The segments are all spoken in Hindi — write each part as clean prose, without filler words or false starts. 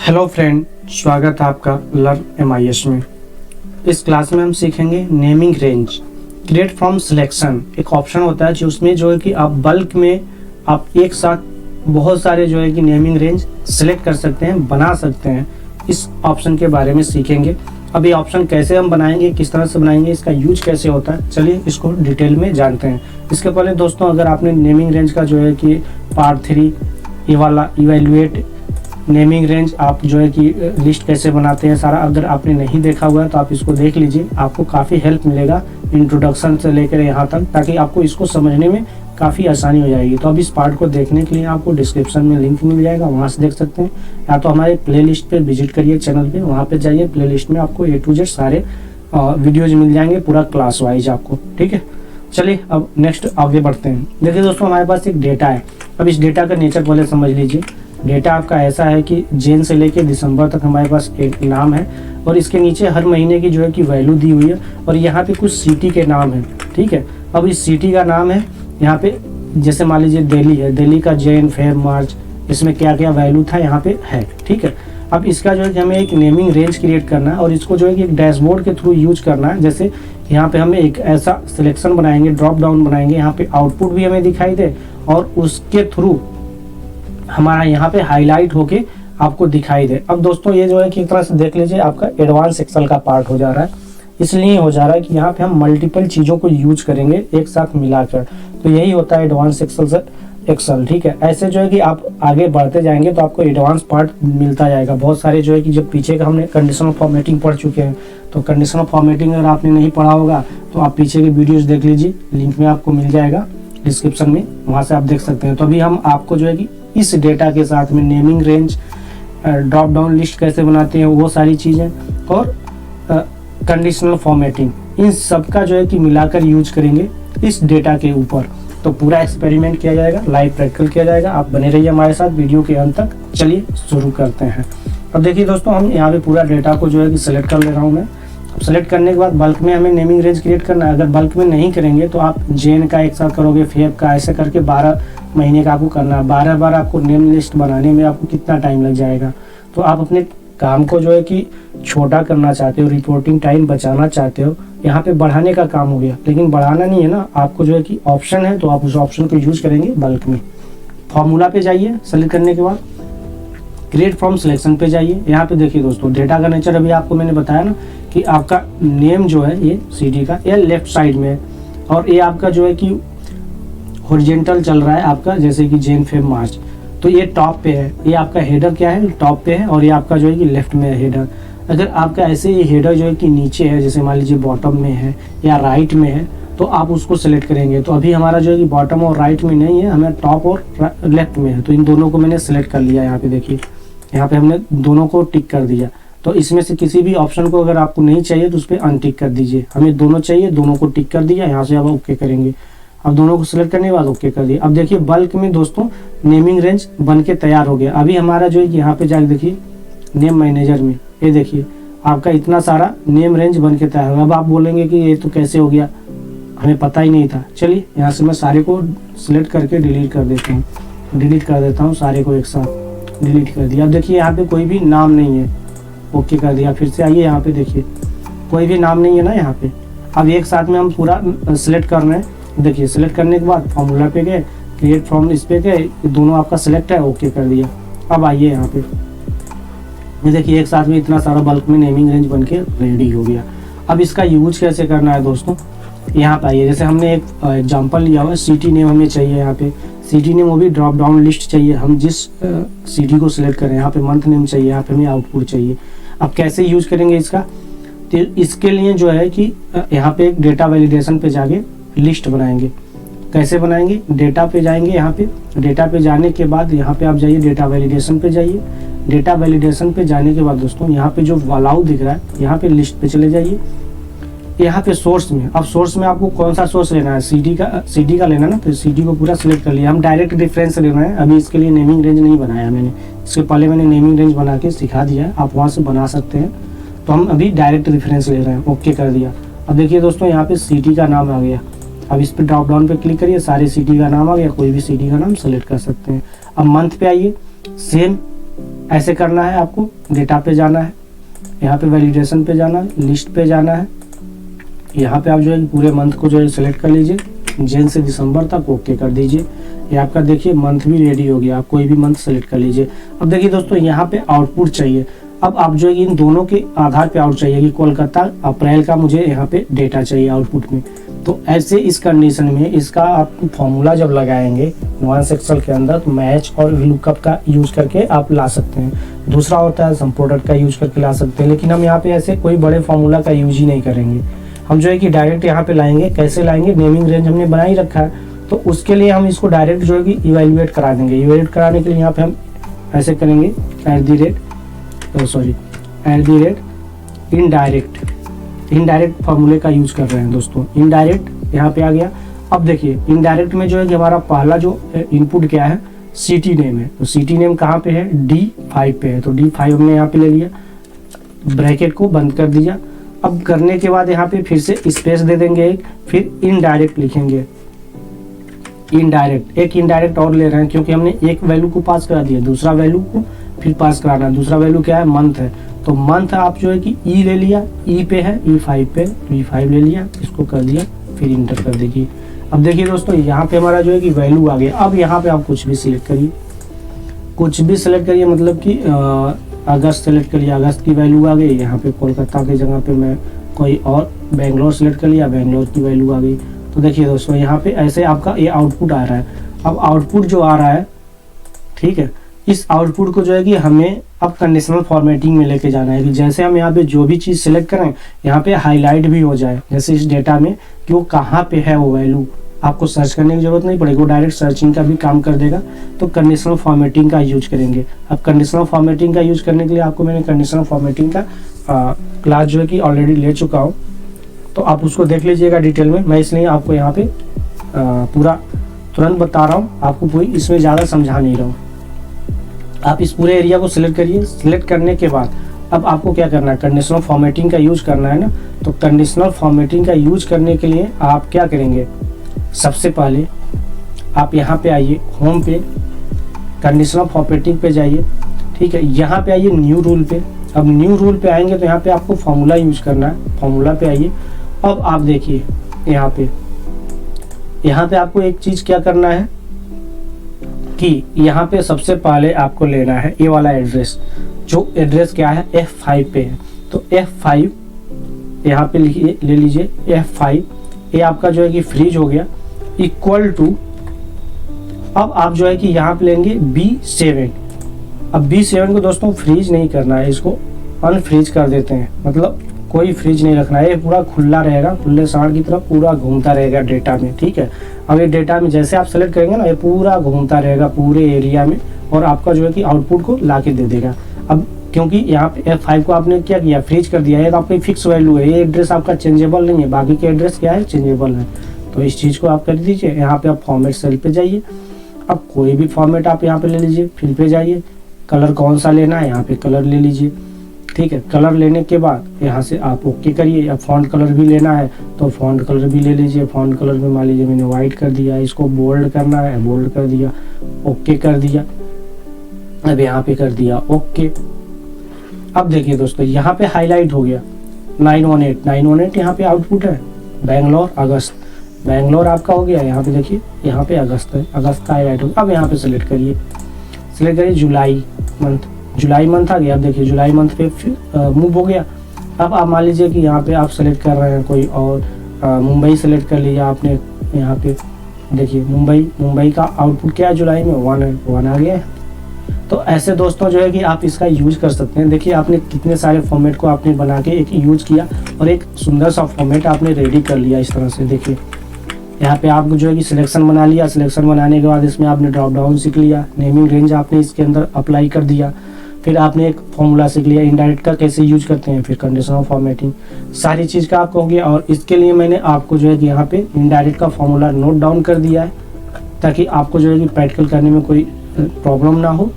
हेलो फ्रेंड, स्वागत है आपका लर्न MIS में। इस क्लास में हम सीखेंगे naming range. Create from selection एक ऑप्शन होता है जो उसमें जो है कि आप बल्क में आप एक साथ बहुत सारे जो है कि नेमिंग रेंज सिलेक्ट कर सकते हैं, बना सकते हैं। इस ऑप्शन के बारे में सीखेंगे। अब ये ऑप्शन कैसे हम बनाएंगे, किस तरह से बनाएंगे, इसका यूज कैसे होता है, चलिए इसको डिटेल में जानते हैं। इसके पहले दोस्तों, अगर आपने नेमिंग रेंज का जो है कि पार्ट 3 ये वाला इवेल्युएट नेमिंग रेंज आप जो है कि लिस्ट कैसे बनाते हैं सारा, अगर आपने नहीं देखा हुआ है तो आप इसको देख लीजिए। आपको काफ़ी हेल्प मिलेगा इंट्रोडक्शन से लेकर यहाँ तक, ताकि आपको इसको समझने में काफ़ी आसानी हो जाएगी। तो अब इस पार्ट को देखने के लिए आपको डिस्क्रिप्शन में लिंक मिल जाएगा, वहाँ से देख सकते हैं। या तो हमारे प्लेलिस्ट पे विजिट करिए, चैनल पे, वहाँ पे जाइए। प्लेलिस्ट में आपको A to Z सारे वीडियोज मिल जाएंगे, पूरा क्लास वाइज आपको। ठीक है, चलिए अब नेक्स्ट आगे बढ़ते हैं। देखिए दोस्तों, हमारे पास एक डेटा है। अब इस डेटा का नेचर पहले समझ लीजिए। डेटा आपका ऐसा है कि जैन से लेके दिसंबर तक हमारे पास एक नाम है, और इसके नीचे हर महीने की जो है कि वैल्यू दी हुई है, और यहाँ पे कुछ सिटी के नाम है। ठीक है, अब इस सिटी का नाम है यहाँ पे, जैसे मान लीजिए दिल्ली है, दिल्ली का जैन, फेब, मार्च, इसमें क्या क्या वैल्यू था यहाँ पे है। ठीक है, अब इसका जो है कि हमें एक नेमिंग रेंज क्रिएट करना है, और इसको जो है कि एक डैशबोर्ड के थ्रू यूज करना है। जैसे यहाँ पे हमें एक ऐसा सिलेक्शन बनाएंगे, ड्रॉप डाउन बनाएंगे, यहाँ पे आउटपुट भी हमें दिखाई दे, और उसके थ्रू हमारा यहाँ पे हाईलाइट होके आपको दिखाई दे। अब दोस्तों ये जो है कि एक तरह से देख लीजिए, आपका एडवांस एक्सेल का पार्ट हो जा रहा है। इसलिए हो जा रहा है कि यहाँ पे हम मल्टीपल चीज़ों को यूज करेंगे एक साथ मिलाकर, तो यही होता है एडवांस एक्सेल। ठीक है, ऐसे जो है कि आप आगे बढ़ते जाएंगे तो आपको एडवांस पार्ट मिलता जाएगा। बहुत सारे जो है कि जब पीछे का हमने कंडीशनल फॉर्मेटिंग पढ़ चुके हैं, तो कंडीशनल फॉर्मेटिंग अगर आपने नहीं पढ़ा होगा तो आप पीछे के वीडियोज देख लीजिए, लिंक में आपको मिल जाएगा डिस्क्रिप्शन में, वहाँ से आप देख सकते हैं। तो अभी हम आपको जो है कि इस डेटा के साथ में naming range, drop down list कैसे बनाते हैं, वो सारी चीज़ें, और कंडीशनल फॉर्मेटिंग, इन सब का जो है कि मिलाकर यूज करेंगे इस डेटा के ऊपर। तो पूरा एक्सपेरिमेंट किया जाएगा, लाइव प्रैक्टिकल किया जाएगा। आप बने रहिए हमारे साथ वीडियो के अंत तक। चलिए शुरू करते हैं। अब देखिए दोस्तों, हम यहाँ पे पूरा डेटा को जो है कि सिलेक्ट कर ले रहा हूँ मैं। सेलेक्ट करने के बाद बल्क में हमें नेमिंग रेंज क्रिएट करना है। अगर बल्क में नहीं करेंगे तो आप जैन का एक साथ करोगे, फेब का, ऐसे करके 12 महीने का आपको करना है। 12 बार आपको नेम लिस्ट बनाने में आपको कितना टाइम लग जाएगा। तो आप अपने काम को जो है कि छोटा करना चाहते हो, रिपोर्टिंग टाइम बचाना चाहते हो, यहाँ पे बढ़ाने का काम हो गया। लेकिन बढ़ाना नहीं है ना, आपको जो है कि ऑप्शन है, तो आप उस ऑप्शन को यूज करेंगे बल्क में। फॉर्मूला पे जाइए, सेलेक्ट करने के बाद क्रिएट फ्रॉम सिलेक्शन पे जाइए। यहाँ पे देखिए दोस्तों, डेटा का नेचर अभी आपको मैंने बताया ना कि आपका नेम जो है ये सिटी का, ये लेफ्ट साइड में है, और ये आपका जो है कि हॉरिजॉन्टल चल रहा है आपका, जैसे कि जैन, फेब, मार्च, तो ये टॉप पे है। ये आपका हेडर क्या है, टॉप पे है, और ये आपका जो है कि लेफ्ट में है हेडर। अगर आपका ऐसे ये हेडर जो है कि नीचे है, जैसे मान लीजिए बॉटम में है या राइट में है, तो आप उसको सेलेक्ट करेंगे। तो अभी हमारा जो है कि बॉटम और राइट में नहीं है, हमें टॉप और लेफ्ट में है, तो इन दोनों को मैंने सेलेक्ट कर लिया। यहाँ पे देखिए, यहाँ पे हमने दोनों को टिक कर दिया। तो इसमें से किसी भी ऑप्शन को अगर आपको नहीं चाहिए तो उस पर अनटिक कर दीजिए। हमें दोनों चाहिए, दोनों को टिक कर दिया। यहाँ से अब ओके करेंगे। अब दोनों को सिलेक्ट करने के बाद ओके कर दिया। अब देखिए बल्क में दोस्तों नेमिंग रेंज बन के तैयार हो गया। अभी हमारा जो है कि यहाँ पे जाके देखिए नेम मैनेजर में, ये देखिए आपका इतना सारा नेम रेंज बन के तैयार होगा। अब आप बोलेंगे कि ये तो कैसे हो गया, हमें पता ही नहीं था। चलिए यहाँ से मैं सारे को सिलेक्ट करके डिलीट कर देता हूँ, सारे को एक साथ डिलीट कर दिया। अब देखिए यहाँ पे कोई भी नाम नहीं है, ओके कर दिया। फिर से आइए, यहाँ पे देखिए कोई भी नाम नहीं है ना यहाँ पे। अब एक साथ में हम पूरा सिलेक्ट कर रहे हैं। देखिए सिलेक्ट करने के बाद फॉर्मूला पे गए, क्रिएट फ्रॉम इस पे गए, दोनों आपका सिलेक्ट है, ओके कर दिया। अब आइए यहाँ पे, ये देखिए एक साथ में इतना सारा बल्क में नेमिंग रेंज बन के रेडी हो गया। अब इसका यूज कैसे करना है दोस्तों, यहाँ पे आइए। जैसे हमने एक एग्जाम्पल लिया हुआ है, सिटी नेम हमें चाहिए। यहाँ पे सिटी नेम, वो भी ड्रॉप डाउन लिस्ट चाहिए। हम जिस सिटी को सिलेक्ट करें, यहाँ पे मंथ नेम चाहिए, यहाँ पे हमें आउटपुट चाहिए। अब कैसे यूज करेंगे इसका, तो इसके लिए जो है कि यहाँ पे एक डेटा वैलिडेशन पे जाके लिस्ट बनाएंगे। कैसे बनाएंगे, डेटा पे जाएंगे। यहाँ पे डेटा पे जाने के बाद यहाँ पे आप जाइए, डेटा वैलिडेशन पे जाइए। डेटा वैलिडेशन पे जाने के बाद दोस्तों यहाँ पे जो अलाउ दिख रहा है, यहाँ पे लिस्ट पे चले जाइए। यहाँ पे सोर्स में, अब सोर्स में आपको कौन सा सोर्स लेना है, सिटी का लेना ना, तो सिटी को पूरा सिलेक्ट कर लिया। हम डायरेक्ट रेफरेंस लेना है। अभी इसके लिए नेमिंग रेंज नहीं बनाया मैंने, इसके पहले मैंने नेमिंग रेंज बना के सिखा दिया है, आप वहाँ से बना सकते हैं। तो हम अभी डायरेक्ट रेफरेंस ले रहे हैं, ओके कर दिया। अब देखिए दोस्तों, यहाँ पे सिटी का नाम आ गया। अब इस पर ड्रॉप डाउन पे क्लिक करिए, सारे सिटी का नाम आ गया, कोई भी सिटी का नाम सेलेक्ट कर सकते हैं। अब मंथ पे आइए, सेम ऐसे करना है आपको, डेटा पे जाना है, यहाँ पे वैलिडेशन पे जाना है, लिस्ट पे जाना है, यहाँ पे आप जो है पूरे मंथ को जो है सिलेक्ट कर लीजिए, जन से दिसंबर तक ओके कर दीजिए। ये आपका देखिए मंथ भी रेडी हो गया, आप कोई भी मंथ सेलेक्ट कर लीजिए। अब देखिए दोस्तों यहाँ पे आउटपुट चाहिए। अब आप जो है इन दोनों के आधार पे आउट चाहिए कि कोलकाता अप्रैल का मुझे यहाँ पे डेटा चाहिए आउटपुट में। तो ऐसे इस कंडीशन में इसका आप फॉर्मूला जब लगाएंगे एडवांस एक्सेल के अंदर तो मैच और लुकअप का यूज करके आप ला सकते हैं। दूसरा होता है सम प्रोडक्ट का यूज करके ला सकते हैं, लेकिन हम यहाँ पे ऐसे कोई बड़े फॉर्मूला का यूज ही नहीं करेंगे। हम जो है कि डायरेक्ट यहाँ पे लाएंगे। कैसे लाएंगे, नेमिंग रेंज हमने बना ही रखा है, तो उसके लिए हम इसको डायरेक्ट जो है कि इवेल्युएट करा देंगे। इवेल्युएट कराने के लिए यहाँ पे हम ऐसे करेंगे इनडायरेक्ट फार्मूले का यूज कर रहे हैं दोस्तों। इनडायरेक्ट यहाँ पे आ गया। अब देखिए इनडायरेक्ट में जो है कि हमारा पहला जो इनपुट क्या है, सिटी नेम है। तो सिटी नेम कहाँ पे है, D5 पे है, तो D5 हमने यहाँ पे ले लिया, ब्रैकेट को बंद कर दिया। अब करने के बाद यहाँ पे फिर से स्पेस दे देंगे एक, फिर इनडायरेक्ट लिखेंगे। इनडायरेक्ट एक इनडायरेक्ट और ले रहे हैं क्योंकि हमने एक वैल्यू को पास करा दिया, दूसरा वैल्यू को फिर पास कराना है। दूसरा वैल्यू क्या है, मंथ है, तो मंथ आप जो है कि ई ले लिया, ई पे है, E5 पे, E5 ले लिया, इसको कर दिया, फिर इंटर कर देखिए। अब देखिए दोस्तों यहाँ पे हमारा जो है कि वैल्यू आ गया। अब यहाँ पे आप कुछ भी सिलेक्ट करिए, कुछ भी सिलेक्ट करिए, मतलब कि अगस्त सेलेक्ट कर लिया, अगस्त की वैल्यू आ गई। यहाँ पे कोलकाता की जगह पे मैं कोई और बेंगलोर सेलेक्ट कर लिया, बेंगलोर की वैल्यू आ गई। तो देखिए दोस्तों यहाँ पे ऐसे आपका ये आउटपुट आ रहा है। अब आउटपुट जो आ रहा है, ठीक है, इस आउटपुट को जो है कि हमें अब कंडीशनल फॉर्मेटिंग में लेके जाना है कि जैसे हम यहाँ पे जो भी चीज़ सिलेक्ट करें यहाँ पे हाईलाइट भी हो जाए, जैसे इस डेटा में कि वो कहाँ पे है वो वैल्यू। आपको सर्च करने की जरूरत नहीं पड़ेगी, वो डायरेक्ट सर्चिंग का भी काम कर देगा। तो कंडीशनल फॉर्मेटिंग का यूज करेंगे। अब कंडीशनल फॉर्मेटिंग का यूज करने के लिए आपको मैंने कंडीशनल फॉर्मेटिंग का क्लास जो है कि ऑलरेडी ले चुका हूँ, तो आप उसको देख लीजिएगा डिटेल में। मैं इसलिए आपको यहाँ पे पूरा तुरंत बता रहा हूँ, आपको कोई इसमें ज़्यादा समझा नहीं रहा हूँ। आप इस पूरे एरिया को सिलेक्ट करिए। सिलेक्ट करने के बाद अब आपको क्या करना है, कंडीशनल फॉर्मेटिंग का यूज करना है ना। तो कंडीशनल फॉर्मेटिंग का यूज करने के लिए आप क्या करेंगे, सबसे पहले आप यहाँ पे आइए, होम पे कंडीशनल फॉर्मेटिंग पे जाइए, ठीक है। यहाँ पे आइए न्यू रूल पे। अब न्यू रूल पे आएंगे तो यहाँ पे आपको फॉर्मूला यूज करना है। फॉर्मूला पे आइए। अब आप देखिए यहाँ पे आपको एक चीज क्या करना है कि यहाँ पे सबसे पहले आपको लेना है ये वाला एड्रेस, जो एड्रेस क्या है F5 पे है। तो F5 यहाँ पे लिखिए, ले लीजिए F5। ये आपका जो है कि फ्रीज हो गया, इक्वल टू, अब आप जो है कि यहाँ पे लेंगे B7। अब B7 को दोस्तों फ्रीज नहीं करना है, इसको अनफ्रीज कर देते हैं, मतलब कोई फ्रीज नहीं रखना है। ये पूरा खुला रहेगा, खुले सांड की तरफ पूरा घूमता रहेगा डेटा में, ठीक है। अब ये डेटा में जैसे आप सेलेक्ट करेंगे ना, ये पूरा घूमता रहेगा पूरे एरिया में और आपका जो है कि आउटपुट को ला के दे देगा। अब क्योंकि यहाँ पे F5 को आपने क्या किया, फ्रीज कर दिया है, तो आपकी फिक्स वैल्यू है, ये एड्रेस आपका चेंजेबल नहीं है। बाकी के एड्रेस क्या है, चेंजेबल है। तो इस चीज़ को आप कर दीजिए। यहाँ पे आप फॉर्मेट सेल पे जाइए। अब कोई भी फॉर्मेट आप यहाँ पे ले लीजिए, फिल पे जाइए, कलर कौन सा लेना है यहाँ पे कलर ले लीजिए, ठीक है। कलर लेने के बाद यहाँ से आप ओके करिए। अब फॉन्ट कलर भी लेना है तो फॉन्ट कलर भी ले लीजिए। फॉन्ट कलर में मान लीजिए मैंने वाइट कर दिया, इसको बोल्ड करना है, बोल्ड कर दिया, ओके कर दिया। अब यहाँ पे कर दिया ओके। अब देखिए दोस्तों यहाँ पे हाईलाइट हो गया 918 यहाँ पे आउटपुट है। बेंगलोर अगस्त, बेंगलोर आपका हो गया। यहाँ पे देखिए, यहाँ पे अगस्त है, अगस्त का हाईलाइट हो गया। अब यहाँ पे सिलेक्ट करिए जुलाई मंथ आ गया। अब देखिए जुलाई मंथ पे फिर मूव हो गया। अब आप मान लीजिए कि यहाँ पे आप सेलेक्ट कर रहे हैं कोई और, मुंबई सेलेक्ट कर लिया आपने। यहाँ पे देखिए मुंबई का आउटपुट क्या है जुलाई में, 1 आ गया है। तो ऐसे दोस्तों जो है कि आप इसका यूज कर सकते हैं। देखिए आपने कितने सारे फॉर्मेट को आपने बना के एक यूज किया और एक सुंदर सा फॉर्मेट आपने रेडी कर लिया इस तरह से। देखिए यहाँ पे आपको जो है कि सिलेक्शन बना लिया। सिलेक्शन बनाने के बाद इसमें आपने ड्रॉप डाउन सीख लिया, नेमिंग रेंज आपने इसके अंदर अप्लाई कर दिया, फिर आपने एक फॉर्मूला सीख लिया इनडायरेक्ट का कैसे यूज करते हैं, फिर कंडीशनल फॉर्मेटिंग, सारी चीज़ का आपको हो गया। और इसके लिए मैंने आपको जो है कि यहाँ पे इनडायरेक्ट का फॉर्मूला नोट डाउन कर दिया है ताकि आपको जो है कि प्रैक्टिकल करने में कोई प्रॉब्लम ना हो,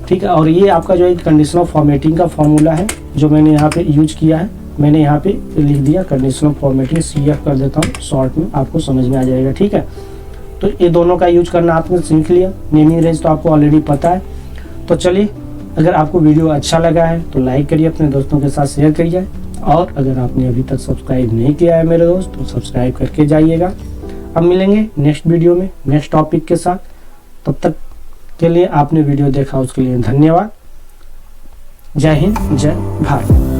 ठीक है। और ये आपका जो है कंडीशनल फॉर्मेटिंग का फॉर्मूला है जो मैंने यहाँ पे यूज किया है। मैंने यहाँ पे लिख दिया कंडीशनल फॉर्मेटिंग, CF कर देता हूँ शॉर्ट में, आपको समझ में आ जाएगा, ठीक है। तो ये दोनों का यूज करना आपने सीख लिया। नेमिंग रेंज तो आपको ऑलरेडी पता है। तो चलिए अगर आपको वीडियो अच्छा लगा है तो लाइक करिए, अपने दोस्तों के साथ शेयर करिए, और अगर आपने अभी तक सब्सक्राइब नहीं किया है मेरे दोस्त तो सब्सक्राइब करके जाइएगा। अब मिलेंगे नेक्स्ट वीडियो में नेक्स्ट टॉपिक के साथ। तब तक के लिए आपने वीडियो देखा उसके लिए धन्यवाद। जय हिंद, जय भारत।